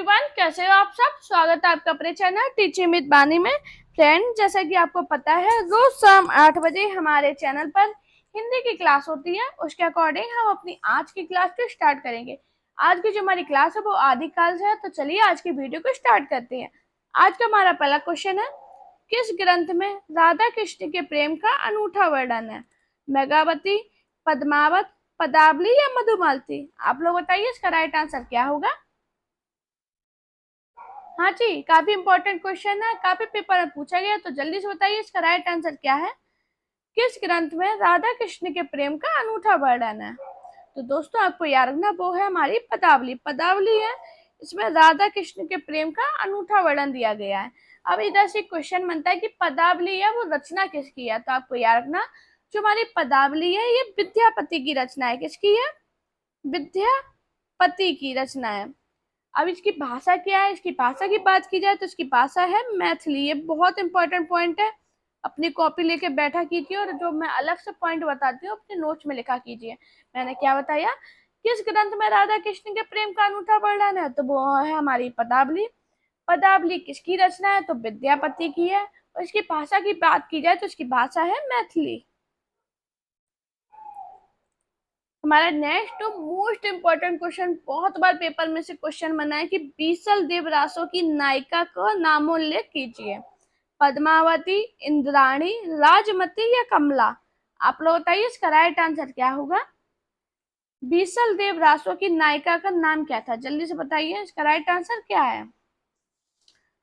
Everyone, कैसे हो आप सब। स्वागत है आपका अपने चैनल टीचिंग विद बानी में। फ्रेंड, जैसा कि आपको पता है, रोज शाम 8 बजे हमारे चैनल पर हिंदी की क्लास होती है। उसके अकॉर्डिंग हम अपनी आज की क्लास को स्टार्ट करेंगे। आज की जो हमारी क्लास है वो आदिकाल से है, तो चलिए आज की वीडियो को स्टार्ट करते हैं। आज का हमारा पहला क्वेश्चन है, किस ग्रंथ में राधा कृष्ण के प्रेम का अनूठा वर्णन है? मेघावती, पद्मावत, पदावली या मधुमालती? आप लोग बताइए इसका राइट आंसर क्या होगा। हाँ जी, काफी इंपॉर्टेंट क्वेश्चन है, काफी पेपर में पूछा गया, तो जल्दी से बताइए इसका राइट आंसर क्या है। किस ग्रंथ में राधा कृष्ण के प्रेम का अनूठा वर्णन है? तो दोस्तों आपको याद रखना वो है हमारी पदावली। पदावली है, इसमें राधा कृष्ण के प्रेम का अनूठा वर्णन दिया गया है। अब इधर से क्वेश्चन बनता है कि पदावली है वो रचना किसकी है, तो आपको याद रखना जो हमारी पदावली है ये विद्यापति की रचना है। किसकी है? विद्यापति की रचना है। अब इसकी भाषा क्या है? इसकी भाषा की बात की जाए तो इसकी भाषा है मैथिली। ये बहुत इंपॉर्टेंट पॉइंट है, अपनी कॉपी लेके बैठा कीजिए और जो मैं अलग से पॉइंट बताती हूँ अपने नोट्स में लिखा कीजिए। मैंने क्या बताया, किस ग्रंथ में राधा कृष्ण के प्रेम का अनूठा वर्णन है, तो वो है हमारी पदावली। पदावली किसकी रचना है, तो विद्यापति की है। और इसकी भाषा की बात की जाए तो इसकी भाषा है मैथिली। हमारा नेक्स्ट मोस्ट इंपॉर्टेंट क्वेश्चन, बहुत बार पेपर में से क्वेश्चन बना है कि बीसल देवरासों की नायिका का नामोल्लेख कीजिए। पद्मावती, इंद्राणी, राजमती या कमला? आप लोग बताइए इसका राइट आंसर क्या होगा। बीसल देवरासों की नायिका का नाम क्या था, जल्दी से बताइए इसका राइट आंसर क्या है।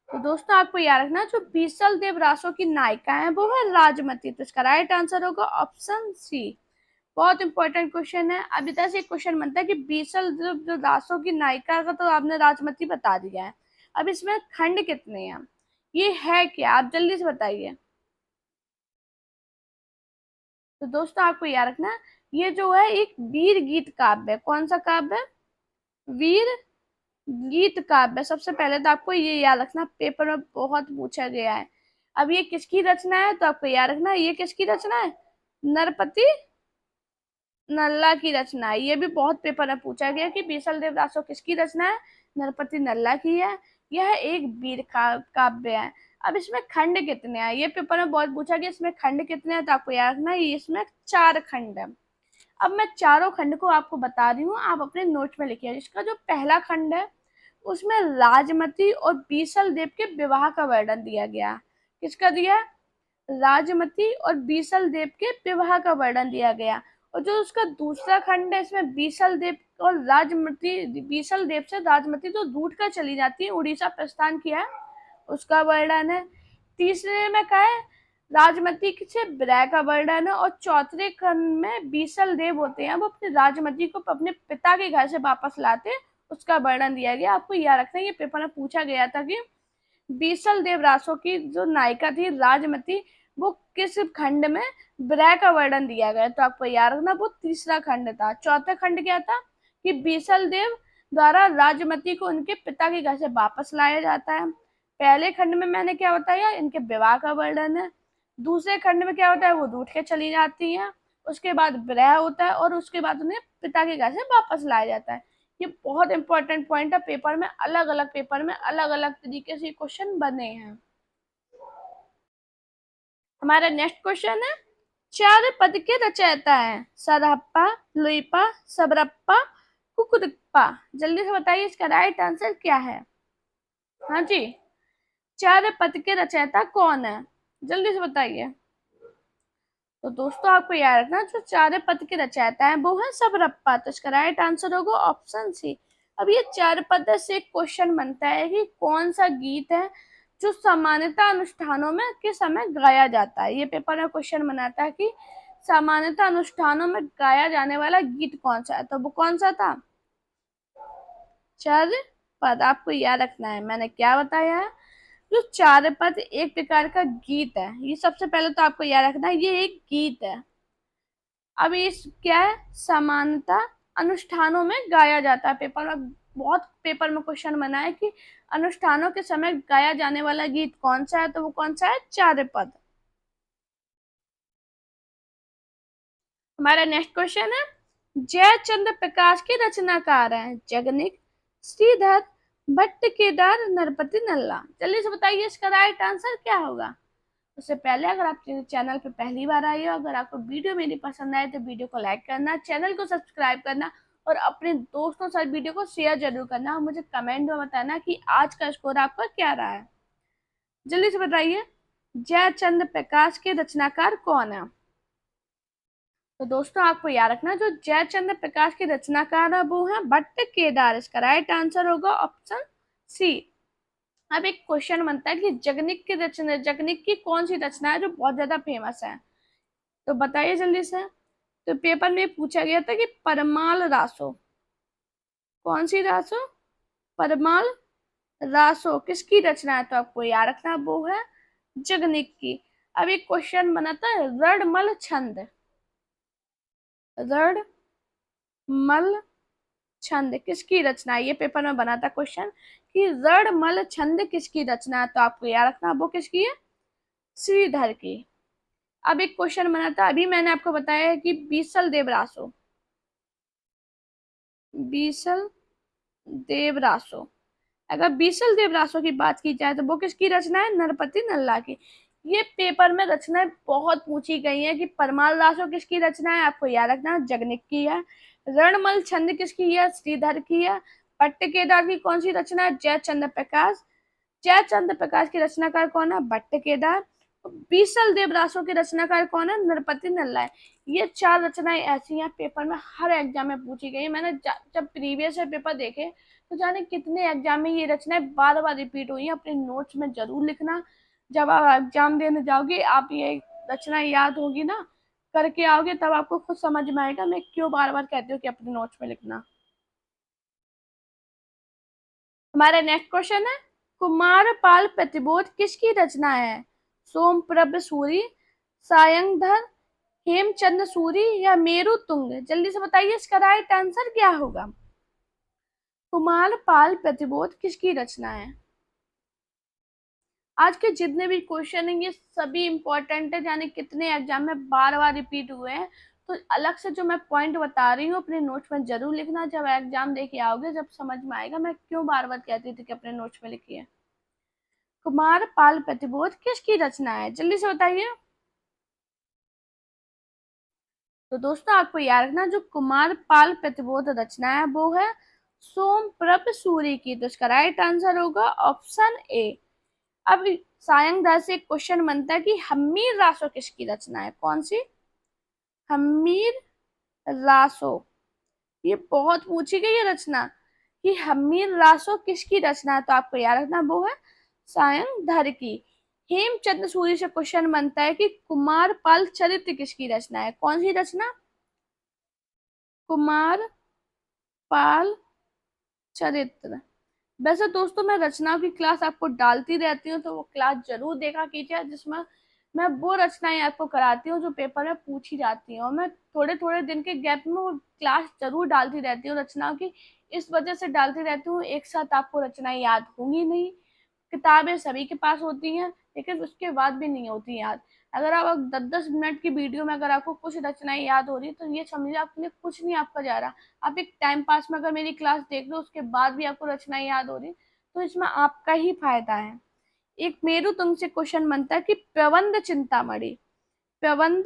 तो दोस्तों आपको याद रखना जो बीसल देवरासों की नायिका है वो है राजमती, तो इसका राइट आंसर होगा ऑप्शन सी। बहुत इंपॉर्टेंट क्वेश्चन है। अब इधर से क्वेश्चन बनता है कि बीसल जो दासों की नायिका का तो आपने राजमती बता दिया है, अब इसमें खंड कितने हैं, ये है क्या, आप जल्दी से बताइए। तो दोस्तों आपको याद रखना ये जो है एक वीर गीत काव्य है। कौन सा काव्य है? वीर गीत काव्य। सबसे पहले तो आपको ये याद रखना, पेपर में बहुत पूछा गया है। अब ये किसकी रचना है, तो आपको याद रखना ये किसकी रचना है, नरपति नल्ला की रचना है। ये भी बहुत पेपर में पूछा गया कि बीसल देवदासो किसकी रचना है, नरपति नल्ला की है। यह एक वीर काव्य है। अब इसमें खंड कितने हैं, ये पेपर में बहुत पूछा गया इसमें खंड कितने हैं, तो आपको याद रखना ये इसमें 4 खंड है। अब मैं चारों खंड को आपको बता रही हूँ, आप अपने नोट में लिखिए। इसका जो पहला खंड है उसमें राजमती और बीसल देव के विवाह का वर्णन दिया गया। किसका दिया? राजमती और बीसल देव के विवाह का वर्णन दिया गया। और जो उसका दूसरा खंड है इसमें बीसल देव और राजमती, बीसल देव से राजमती जो रूठ कर चली जाती है, उड़ीसा प्रस्थान किया है, उसका वर्णन है। तीसरे में क्या है, राजमती से विरह का वर्णन है। और चौथे खंड में बीसल देव होते हैं, वो अपनी राजमती को अपने पिता के घर से वापस लाते हैं, उसका वर्णन दिया गया। आपको याद रखना ये पेपर में पूछा गया था कि बीसल देव रासो की जो नायिका थी राजमती, वो किस खंड में विरह का वर्णन दिया गया, तो आपको याद रखना वो तीसरा खंड था। चौथा खंड क्या था कि बीसल देव द्वारा राजमती को उनके पिता के घर से वापस लाया जाता है। पहले खंड में मैंने क्या बताया, इनके विवाह का वर्णन है। दूसरे खंड में क्या होता है, वो रूठ के चली जाती है, उसके बाद विरह होता है और उसके बाद उन्हें पिता के घर से वापस लाया जाता है। ये बहुत इंपॉर्टेंट पॉइंट है, पेपर में अलग अलग पेपर में अलग अलग तरीके से क्वेश्चन बने हैं। हमारा नेक्स्ट क्वेश्चन है, चार पद के रचयिता है सरहप्पा, लुइपा, सबरप्पा, कुकुरप्पा? जल्दी से बताइए इसका राइट आंसर क्या है। हाँ जी, चार पद के रचयिता कौन है, जल्दी से बताइए। तो दोस्तों आपको याद रखना जो चार पद के रचयिता है वो है सबरप्पा, तो इसका राइट आंसर होगा ऑप्शन सी। अब ये चार पद से क्वेश्चन बनता है कि कौन सा गीत है जो सामान्यतः अनुष्ठानों में के समय गाया जाता है। ये पेपर में क्वेश्चन बनाता है कि सामान्यतः अनुष्ठानों में गाया जाने वाला गीत कौन सा है, तो वो कौन सा था, चार पद। आपको याद रखना है मैंने क्या बताया है, जो चार पद एक प्रकार का गीत है। ये सबसे पहले तो आपको याद रखना है ये एक गीत है। अब ये क्या है, समानता अनुष्ठानों में गाया जाता है। पेपर में बहुत पेपर में क्वेश्चन बना है कि अनुष्ठानों के समय गाया जाने वाला गीत कौन सा है, तो वो कौन सा है, चार पद। हमारा नेक्स्ट क्वेश्चन है, जयचंद्र प्रकाश के रचनाकार हैं जगनिक, श्रीधर, भट्ट केदार नरपति नल्ला। जल्दी से बताइए इसका राइट आंसर क्या होगा। उससे पहले अगर आप चैनल पे पहली बार आए हो, अगर आपको वीडियो मेरी पसंद आए तो वीडियो को लाइक करना, चैनल को सब्सक्राइब करना और अपने दोस्तों से वीडियो को शेयर जरूर करना और मुझे कमेंट में बताना कि आज का स्कोर आपका क्या रहा है। जल्दी से बताइए जयचंद्र प्रकाश के रचनाकार कौन है। तो दोस्तों आपको याद रखना जो जयचंद्र प्रकाश के रचनाकार है वो है भट्ट केदार। इसका राइट आंसर होगा ऑप्शन सी। अब एक क्वेश्चन बनता है कि जगनिक की कौन सी रचना है जो बहुत ज्यादा फेमस है। तो बताइए जल्दी से। तो पेपर में पूछा गया था कि परमाल रासो, कौन सी रासो, परमाल रासो किसकी रचना है। तो आपको याद रखना वो है जगनिक की। अब एक क्वेश्चन बना था रणमल छंद, रणमल छंद किसकी रचना है। ये पेपर में बना था क्वेश्चन कि रणमल छंद किसकी रचना है। तो आपको याद रखना वो किसकी है, श्रीधर की। अब एक क्वेश्चन बना था, अभी मैंने आपको बताया है कि बीसल देवरासो, बीसल देवरासो, अगर बीसल देवरासो की बात की जाए तो वो किसकी रचना है, नरपति नल्ला की। ये पेपर में रचनाएं बहुत पूछी गई हैं कि परमाल रासो किसकी रचना है, आपको याद रखना जगनिक की है। रणमल छंद किसकी है, श्रीधर की है। पट्ट केदार की कौन सी रचना है, जयचंद्र प्रकाश। जयचंद्र प्रकाश के रचनाकार कौन है, भट्ट केदार। बीसल देवरासो के रचनाकार कौन है, नरपति नल्ला है। ये चार रचनाएं ऐसी हैं पेपर में हर एग्जाम में पूछी गई है। मैंने जब प्रीवियस पेपर देखे तो जाने कितने एग्जाम में ये रचनाएं बार बार रिपीट हुई हैं। अपने नोट्स में जरूर लिखना, जब आप एग्जाम देने जाओगे आप ये रचना याद होगी ना, करके आओगे तब आपको खुद समझ में आएगा मैं क्यों बार बार कहती हूँ कि अपने नोट्स में लिखना। हमारा नेक्स्ट क्वेश्चन है कुमारपाल प्रतिबोध किसकी रचना है। सोमप्रभ सूरी, सायंधर, हेमचंद्र सूरी या मेरु तुंग। जल्दी से बताइए इसका राइट आंसर क्या होगा। कुमारपाल प्रतिबोध किसकी रचना है। आज के जितने भी क्वेश्चन हैं ये सभी इंपॉर्टेंट है, यानी कितने एग्जाम में बार बार रिपीट हुए हैं। तो अलग से जो मैं पॉइंट बता रही हूँ अपने नोट्स में जरूर लिखना, जब एग्जाम देके आओगे जब समझ में आएगा मैं क्यों बार बार कहती थी कि अपने नोट्स में लिखिए। कुमारपाल प्रतिबोध किसकी रचना है, जल्दी से बताइए। तो दोस्तों आपको याद रखना जो कुमारपाल प्रतिबोध रचना है वो है सोमप्रभ सूरी की। तो इसका राइट आंसर होगा ऑप्शन ए। अब सायंगधार से एक क्वेश्चन बनता है कि हम्मीर रासो किसकी रचना है, कौन सी, हम्मीर रासो। ये बहुत पूछी गई है रचना कि हम्मीर रासो किसकी रचना है। तो आपको याद रखना वो है सायंगधार की। हेमचंद्र सूरी से क्वेश्चन बनता है कि कुमारपाल चरित्र किसकी रचना है, कौन सी रचना, कुमारपाल चरित्र। वैसे दोस्तों मैं रचनाओं की क्लास आपको डालती रहती हूँ तो वो क्लास जरूर देखा कीजिए जिसमें मैं वो रचनाएं आपको कराती हूँ जो पेपर में पूछी जाती हैं। और मैं थोड़े थोड़े दिन के गैप में वो क्लास जरूर डालती रहती हूँ रचनाओं की। इस वजह से डालती रहती हूँ, एक साथ आपको रचनाएं याद होंगी नहीं। किताबें सभी के पास होती हैं लेकिन उसके बाद भी नहीं होती याद। अगर आप 10-10 मिनट की वीडियो में अगर आपको कुछ रचनाएं याद हो रही है तो ये समझिए आपके लिए कुछ नहीं आपका जा रहा। आप एक टाइम पास में अगर मेरी क्लास देख रहे हो उसके बाद भी आपको रचनाएं याद हो रही तो इसमें आपका ही फायदा है। एक मेरू तुमसे क्वेश्चन बनता है कि प्रबंध चिंतामणि, प्रबंध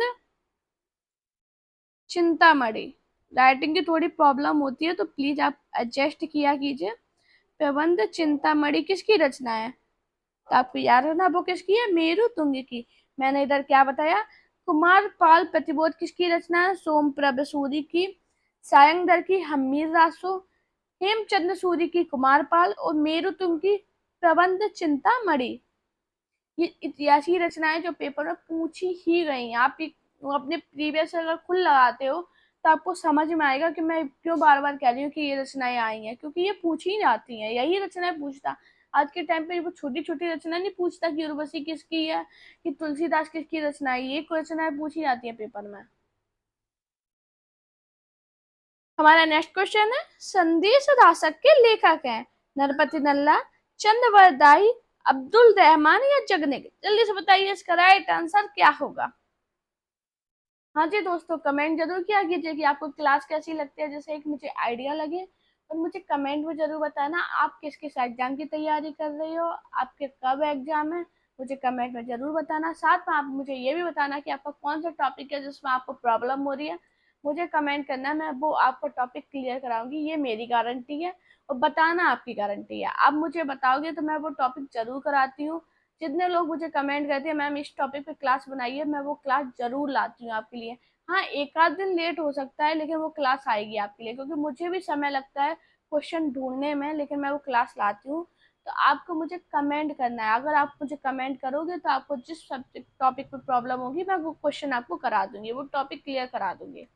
चिंतामणि, राइटिंग की थोड़ी प्रॉब्लम होती है तो प्लीज आप एडजस्ट किया कीजिए। प्रबंध चिंतामणि किसकी रचना है। तो आपको याद रखना वो किसकी है, मेरु तुंग की। मैंने इधर क्या बताया, कुमारपाल प्रतिबोध किसकी रचना है, सोमप्रभ सूरी की। सायंगधर की हम्मीर रासो, हेमचंद्र सूरी की कुमारपाल और मेरु तुंग की प्रबंध चिंतामणि। ये ऐसी रचनाएं जो पेपर में पूछी ही गई हैं। आप अपने प्रीवियस अगर खुद लगाते हो तो आपको समझ में आएगा कि मैं क्यों बार बार कह रही हूँ कि ये रचनाएं आई हैं, क्योंकि ये पूछी ही जाती हैं, यही रचनाएं पूछता। आज के टाइम पे वो छोटी छोटी रचना नहीं पूछता कि उर्वशी किसकी है, कि तुलसीदास किसकी रचना है, ये रचनाएं पूछी जाती है पेपर में। हमारा नेक्स्ट क्वेश्चन है संदेश रासक के लेखक हैं नरपति नल्ला, चंद्रवरदाई, अब्दुल रहमान या जगनिक। जल्दी से बताइए इसका राइट आंसर क्या होगा। हाँ जी दोस्तों कमेंट जरूर किया कीजिए कि आपको क्लास कैसी लगती है, जैसे एक मुझे आइडिया लगे और मुझे कमेंट में जरूर बताना आप किस किस एग्जाम की तैयारी कर रही हो, आपके कब एग्जाम है, मुझे कमेंट में जरूर बताना। साथ में आप मुझे ये भी बताना कि आपका कौन सा टॉपिक है जिसमें आपको प्रॉब्लम हो रही है, मुझे कमेंट करना, मैं वो आपको टॉपिक क्लियर कराऊंगी, ये मेरी गारंटी है। और बताना आपकी गारंटी है, आप मुझे बताओगे तो मैं वो टॉपिक जरूर कराती हूँ। जितने लोग मुझे कमेंट करते हैं मैम इस टॉपिक पे क्लास बनाइए, मैं वो क्लास जरूर लाती हूँ आपके लिए। हाँ, एक आध दिन लेट हो सकता है लेकिन वो क्लास आएगी आपके लिए, क्योंकि मुझे भी समय लगता है क्वेश्चन ढूंढने में, लेकिन मैं वो क्लास लाती हूँ। तो आपको मुझे कमेंट करना है, अगर आप मुझे कमेंट करोगे तो आपको जिस सब्जेक्ट टॉपिक पे प्रॉब्लम होगी मैं वो क्वेश्चन आपको करा दूंगी, वो टॉपिक क्लियर करा दूंगी।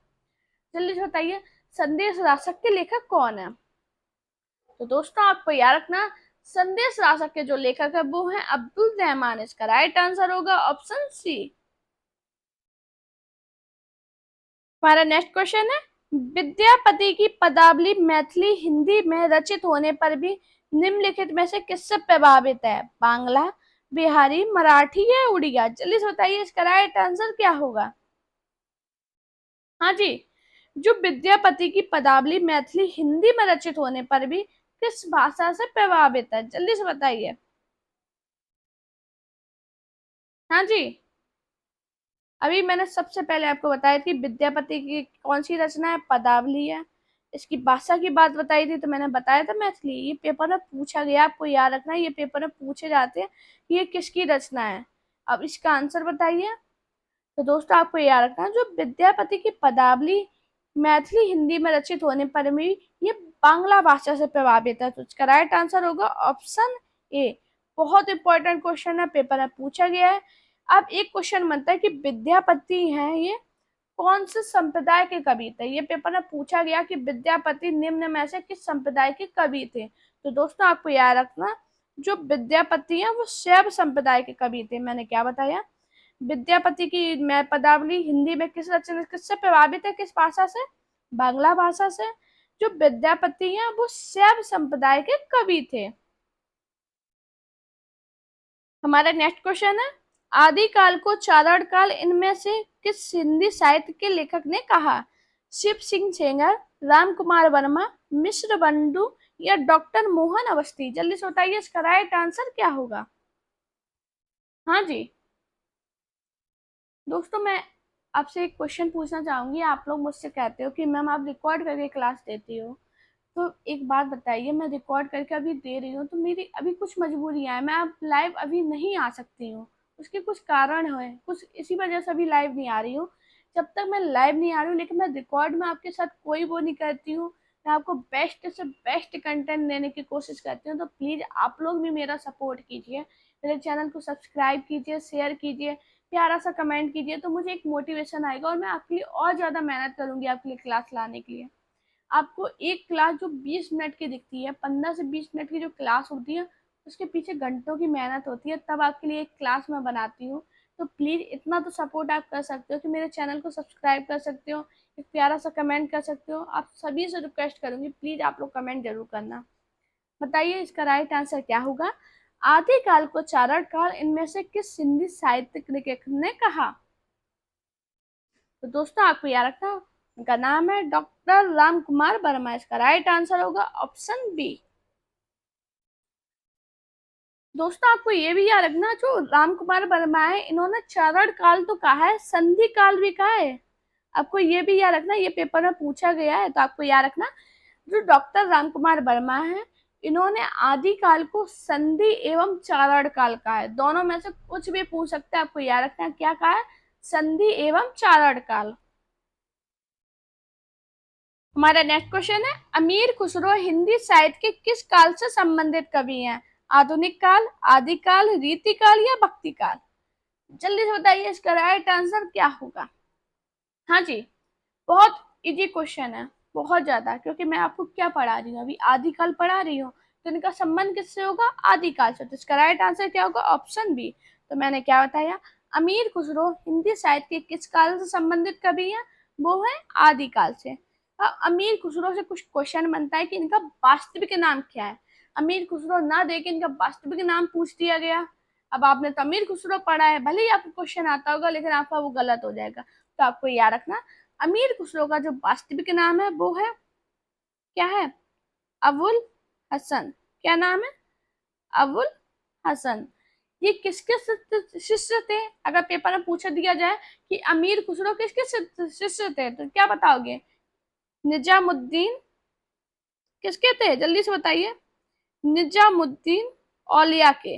जल्दी से बताइए, संदेश राशक के लेखक कौन है? तो दोस्तों आपको याद रखना, संदेश राशक के जो लेखक है वो है अब्दुल रहमान। इसका राइट आंसर होगा ऑप्शन सी। हमारा नेक्स्ट क्वेश्चन है, विद्यापति की पदावली मैथिली हिंदी में रचित होने पर भी निम्नलिखित में से किससे प्रभावित है? बांग्ला, बिहारी, मराठी या उड़िया? जल्दी से बताइए इसका राइट आंसर क्या होगा। हाँ जी, जो विद्यापति की पदावली मैथिली हिंदी में रचित होने पर भी किस भाषा से प्रभावित है? जल्दी से बताइए। हाँ जी, अभी मैंने सबसे पहले आपको बताया थी विद्यापति की कौन सी रचना है, पदावली है। इसकी भाषा की बात बताई थी तो मैंने बताया था मैथिली। ये पेपर में पूछा गया, आपको याद रखना है, ये पेपर में पूछे जाते हैं कि ये किसकी रचना है। अब इसका आंसर बताइए। तो दोस्तों आपको याद रखना है, जो विद्यापति की पदावली मैथिली हिंदी में रचित होने पर भी ये बांग्ला भाषा से प्रभावित है, तो इसका राइट आंसर होगा ऑप्शन ए। बहुत इंपॉर्टेंट क्वेश्चन है, पेपर में पूछा गया है। अब एक क्वेश्चन बनता है कि विद्यापति हैं ये कौन से संप्रदाय के कवि थे? ये पेपर में पूछा गया कि विद्यापति निम्न में से किस संप्रदाय के कवि थे। तो दोस्तों आपको याद रखना, जो विद्यापति हैं वो शैव संप्रदाय के कवि थे। मैंने क्या बताया, विद्यापति की मैं पदावली हिंदी में किस रचना किससे प्रभावित है, किस भाषा से? बांग्ला भाषा से। जो विद्यापति हैं वो शैव संप्रदाय के कवि थे। हमारा नेक्स्ट क्वेश्चन है, आदिकाल को चारण काल इनमें से किस हिंदी साहित्य के लेखक ने कहा? शिव सिंह सेंगर, राम कुमार वर्मा, मिश्र बंडू या डॉक्टर मोहन अवस्थी? जल्दी से बताइए इसका राइट आंसर क्या होगा। हाँ जी, दोस्तों मैं आपसे एक क्वेश्चन पूछना चाहूंगी। आप लोग मुझसे कहते हो कि मैम आप रिकॉर्ड करके क्लास देती हो, तो एक बात बताइए, मैं रिकॉर्ड करके अभी दे रही हूँ तो मेरी अभी कुछ मजबूरियां हैं, मैं अब लाइव अभी नहीं आ सकती हूँ। उसके कुछ कारण है, कुछ इसी वजह से अभी लाइव नहीं आ रही हूँ। जब तक मैं लाइव नहीं आ रही हूँ लेकिन मैं रिकॉर्ड में आपके साथ कोई वो नहीं करती हूँ, मैं आपको बेस्ट से बेस्ट कंटेंट देने की कोशिश करती हूँ। तो प्लीज़ आप लोग भी मेरा सपोर्ट कीजिए, मेरे चैनल को सब्सक्राइब कीजिए, शेयर कीजिए, प्यारा सा कमेंट कीजिए, तो मुझे एक मोटिवेशन आएगा और मैं आपके लिए और ज़्यादा मेहनत करूँगी आपके लिए क्लास लाने के लिए। आपको एक क्लास जो 20 मिनट की दिखती है, 15 से 20 मिनट की जो क्लास होती है उसके पीछे घंटों की मेहनत होती है, तब आपके लिए एक क्लास मैं बनाती हूँ। तो प्लीज़ इतना तो सपोर्ट आप कर सकते हो कि मेरे चैनल को सब्सक्राइब कर सकते हो, एक प्यारा सा कमेंट कर सकते हो। आप सभी से रिक्वेस्ट करूंगी प्लीज़ आप लोग कमेंट जरूर करना। बताइए इसका राइट आंसर क्या होगा। आदिकाल को चारण काल इनमें से किस हिंदी साहित्यिक लेखक ने कहा? तो दोस्तों आपको याद रखना, उनका नाम है डॉक्टर राम कुमार वर्मा। इसका राइट आंसर होगा ऑप्शन बी। दोस्तों आपको ये भी याद रखना, जो राम कुमार वर्मा है इन्होंने चारण काल तो कहा है, संधि काल भी कहा है। आपको ये भी याद रखना, ये पेपर में पूछा गया है, तो आपको याद रखना, जो डॉक्टर राम कुमार वर्मा है इन्होंने आदिकाल को संधि एवं चारण काल कहा है। दोनों में से कुछ भी पूछ सकते हैं, आपको याद रखना क्या कहा है, संधि एवं चारण काल। हमारा नेक्स्ट क्वेश्चन है, अमीर खुसरो हिंदी साहित्य के किस काल से संबंधित कवि हैं? आधुनिक काल, आदिकाल, रीतिकाल या भक्ति काल? जल्दी से बताइए इसका राइट आंसर क्या होगा। हाँ जी, बहुत इजी क्वेश्चन है, बहुत ज्यादा, क्योंकि मैं आपको क्या पढ़ा रही हूँ, अभी आदिकाल पढ़ा रही हूँ, तो इनका संबंध किससे होगा? आदिकाल से। तो इसका राइट आंसर क्या होगा? Option B. तो मैंने क्या बताया, अमीर खुसरो हिंदी साहित्य के किस काल से संबंधित कवि है? वो है आदिकाल से। अब अमीर खुसरो से कुछ क्वेश्चन बनता है कि इनका वास्तविक नाम क्या है। अमीर खुसरो ना दे के इनका वास्तविक नाम पूछ दिया गया। अब आपने तो अमीर खुसरो पढ़ा है, भले ही आपको क्वेश्चन आता होगा लेकिन आपका वो गलत हो जाएगा। तो आपको याद रखना, अमीर खुसरो का जो वास्तविक नाम है वो है क्या है? अबुल हसन। क्या नाम है? अबुल हसन। ये किसके शिष्य थे? अगर पेपर में पूछा दिया जाए कि अमीर खुसरो किसके शिष्य थे तो क्या बताओगे? निजामुद्दीन। किसके थे? जल्दी से बताइए। निजामुद्दीन औलिया के।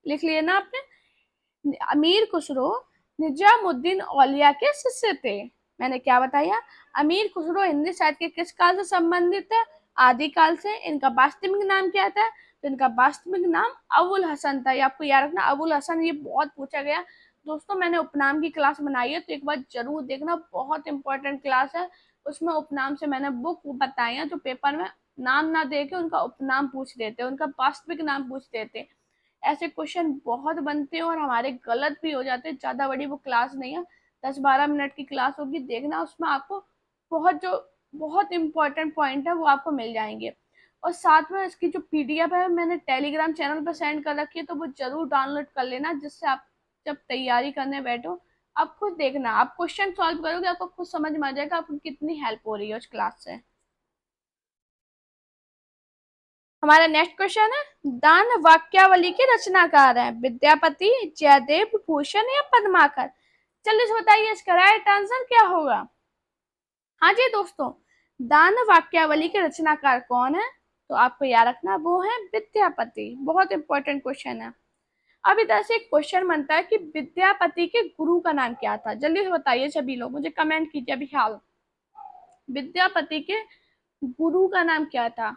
लिख लिए ना आपने? अमीर खुसरो निजामुद्दीन औलिया के शिष्य थे। मैंने क्या बताया? अमीर खुसरो हिंदी साहित्य के किस काल से संबंधित है? आदिकाल से। इनका वास्तविक नाम क्या था? तो इनका वास्तविक नाम अबुल हसन था। ये आपको याद रखना, अबुल हसन। ये बहुत पूछा गया दोस्तों। मैंने उपनाम की क्लास बनाई है तो एक बार जरूर देखना, बहुत इंपॉर्टेंट क्लास है। उसमें उपनाम से मैंने बुक बताई है, जो पेपर में नाम ना दे के उनका उपनाम पूछ देते, उनका वास्तविक नाम पूछ देते। ऐसे क्वेश्चन बहुत बनते हैं और हमारे गलत भी हो जाते हैं। ज्यादा बड़ी वो क्लास नहीं है, 10-12 मिनट की क्लास होगी, देखना। उसमें आपको बहुत इंपॉर्टेंट पॉइंट है वो आपको मिल जाएंगे। और साथ में इसकी जो पीडीएफ है मैंने टेलीग्राम चैनल पर सेंड कर रखी है, तो वो जरूर डाउनलोड कर लेना, जिससे आप जब तैयारी करने बैठो आप खुद देखना, आप क्वेश्चन सॉल्व करोगे, आपको खुद समझ में आ जाएगा आपको कितनी हेल्प हो रही है उस क्लास से। हमारा नेक्स्ट क्वेश्चन है, दान वाक्यावली के रचनाकार हैं विद्यापति, जयदेव, भूषण या पद्माकर? जल्दी से बताइए इसका राइट आंसर क्या होगा? हाँ जी दोस्तों, दान वाक्यावली के रचनाकार कौन है? तो आपको याद रखना वो है विद्यापति। बहुत इंपॉर्टेंट क्वेश्चन है। अब इधर से एक क्वेश्चन बनता है कि विद्यापति के गुरु का नाम क्या था? जल्दी से बताइए सभी लोग, मुझे कमेंट कीजिए अभी हाल। विद्यापति के गुरु का नाम क्या था?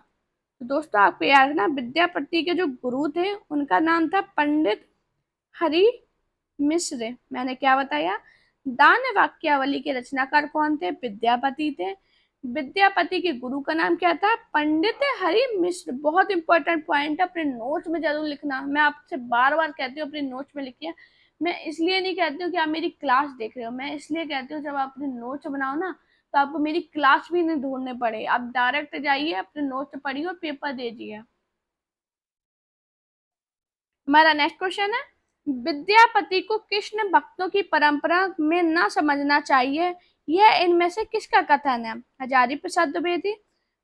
तो दोस्तों आपको याद है ना, विद्यापति के जो गुरु थे उनका नाम था पंडित हरि मिश्र। मैंने क्या बताया? दान वाक्यावली के रचनाकार कौन थे? विद्यापति थे। विद्यापति के गुरु का नाम क्या था? पंडित हरि मिश्र। बहुत इंपॉर्टेंट पॉइंट है, अपने नोट्स में जरूर लिखना। मैं आपसे बार बार कहती हूँ अपने नोट्स में लिखिए। मैं इसलिए नहीं कहती हूँ कि आप मेरी क्लास देख रहे हो, मैं इसलिए कहती हूँ जब आप अपने नोट्स बनाओ ना तो आपको मेरी क्लास भी नहीं ढूंढने पड़े, आप डायरेक्ट जाइए अपने नोट्स पढ़िए और पेपर दीजिए। हमारा नेक्स्ट क्वेश्चन है, विद्यापति को कृष्ण भक्तों की परंपरा में न समझना चाहिए, यह इनमें से किसका कथन है? हजारी प्रसाद द्विवेदी,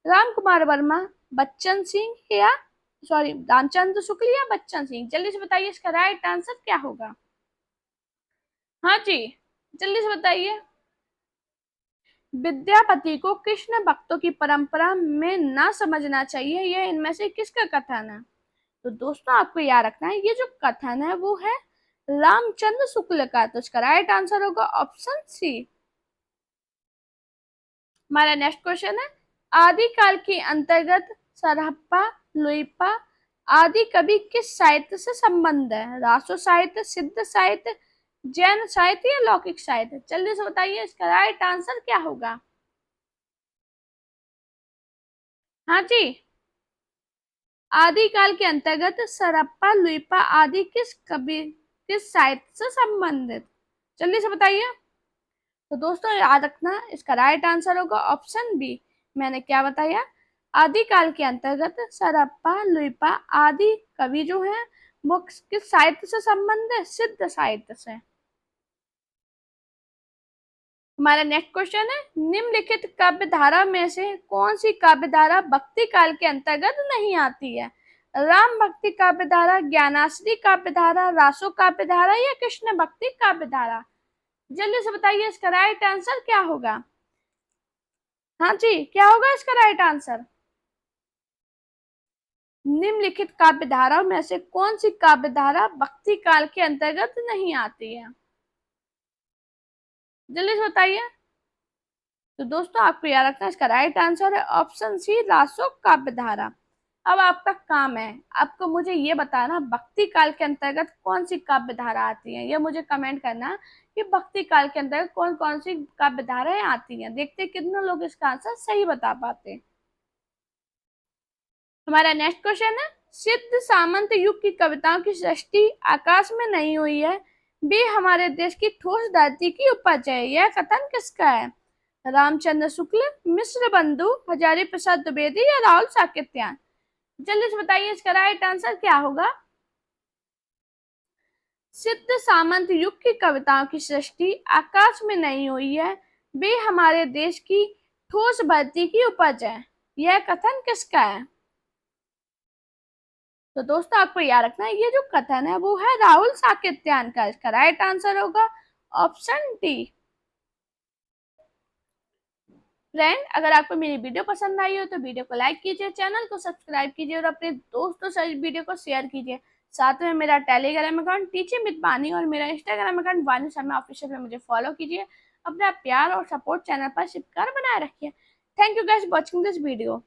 राम कुमार वर्मा, बच्चन सिंह या रामचंद्र शुक्ल या बच्चन सिंह? जल्दी से बताइए इसका राइट आंसर क्या होगा? हाँ जी, जल्दी से बताइए। विद्यापति को कृष्ण भक्तों की परंपरा में न समझना चाहिए, यह इनमें से किसका कथन है? तो दोस्तों आपको याद रखना है, ये जो कथन है वो है रामचंद्र शुक्ल का। तो इसका राइट आंसर होगा ऑप्शन सी। हमारा नेक्स्ट क्वेश्चन है, आदिकाल के अंतर्गत सरहप्पा, लुइपा आदि कवि किस साहित्य से संबंध है? रासो साहित्य, सिद्ध साहित्य, जैन साहित्य या लौकिक साहित्य? जल्दी से बताइए इसका राइट आंसर क्या होगा? हाँ जी, आदिकाल के अंतर्गत सरहप्पा, लुइपा आदि किस साहित्य से संबंधित? जल्दी से बताइए। तो दोस्तों याद रखना, इसका राइट आंसर होगा ऑप्शन बी। मैंने क्या बताया? आदिकाल के अंतर्गत सरहप्पा, लुइपा आदि कवि जो है वो किस साहित्य से संबंध है? सिद्ध साहित्य से। हमारा नेक्स्ट क्वेश्चन है, निम्नलिखित काव्य धारा में से कौन सी काव्य धारा भक्ति काल के अंतर्गत नहीं आती है? राम भक्ति काव्य धारा, ज्ञानाश्री काव्य धारा, रासो काव्य धारा या कृष्ण भक्ति काव्य धारा? जल्दी से बताइए इसका राइट आंसर क्या होगा? हाँ जी, क्या होगा इसका राइट आंसर? निम्नलिखित काव्य धाराओं में से कौन सी काव्य धारा भक्ति काल के अंतर्गत नहीं आती है? जल्दी से बताइए। तो दोस्तों आपको याद रखना, इसका राइट आंसर है ऑप्शन सी, रासो काव्य धारा। अब आपका काम है, आपको मुझे ये बताना भक्ति काल के अंतर्गत कौन सी काव्य धारा आती है। ये मुझे कमेंट करना कि भक्ति काल के अंतर्गत कौन कौन सी काव्य धाराएं आती हैं। देखते कितने लोग इसका आंसर सही बता पाते हैं। हमारा नेक्स्ट क्वेश्चन है, सिद्ध सामंत युग की कविताओं की सृष्टि आकाश में नहीं हुई है, वे हमारे देश की ठोस धरती की उपज है, यह कथन किसका है? रामचंद्र शुक्ल, मिश्र बंधु, हजारी प्रसाद द्विवेदी या राहुल साकित्यान? जल्दी से बताइए इसका राइट आंसर क्या होगा? सिद्ध सामंत युग की कविताओं की सृष्टि आकाश में नहीं हुई है, वे हमारे देश की ठोस धरती की उपज है, यह कथन किसका है? तो दोस्तों आपको याद रखना है ये जो कथन है वो है राहुल साकेत्यान का। इसका राइट आंसर होगा ऑप्शन डी। फ्रेंड, अगर आपको मेरी वीडियो पसंद आई हो तो वीडियो को लाइक कीजिए, चैनल को सब्सक्राइब कीजिए और अपने दोस्तों से इस वीडियो को शेयर कीजिए। साथ में मेरा टेलीग्राम अकाउंट टीचिंग विद वानी और मेरा इंस्टाग्राम अकाउंट वानी शर्मा ऑफिशियल में मुझे फॉलो कीजिए। अपना प्यार और सपोर्ट चैनल पर शिपकार बनाए रखिए। Thank you guys watching this video.